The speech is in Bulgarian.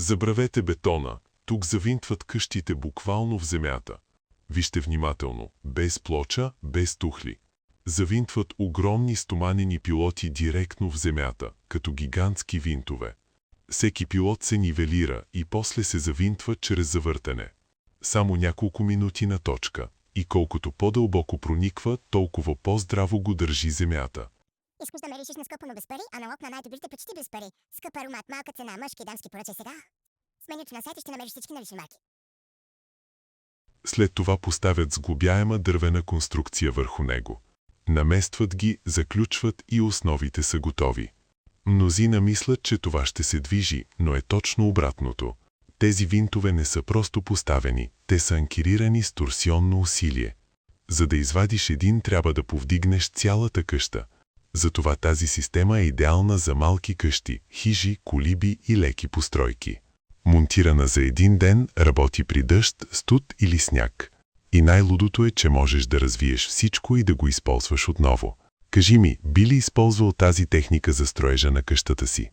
Забравете бетона, тук завинтват къщите буквално в земята. Вижте внимателно, без плоча, без тухли. Завинтват огромни стоманени пилоти директно в земята, като гигантски винтове. Всеки пилот се нивелира и после се завинтва чрез завъртане. Само няколко минути на точка. И колкото по-дълбоко прониква, толкова по-здраво го държи земята. Искаш да ме решиш на скъпо, но без пари, аналог на най-добрите почти без пари. Скъп аромат, малка цена, мъжки и дамски поръчай сега. С менюто на сайта ще намериш всички налични марки. След това поставят сглобяема дървена конструкция върху него. Наместват ги, заключват и основите са готови. Мнозина мислят, че това ще се движи, но е точно обратното. Тези винтове не са просто поставени, те са анкерирани с торсионно усилие. За да извадиш един, трябва да повдигнеш цялата къща. Затова тази система е идеална за малки къщи, хижи, колиби и леки постройки. Монтирана за един ден, работи при дъжд, студ или сняг. И най-лудото е, че можеш да развиеш всичко и да го използваш отново. Кажи ми, би ли използвал тази техника за строежа на къщата си?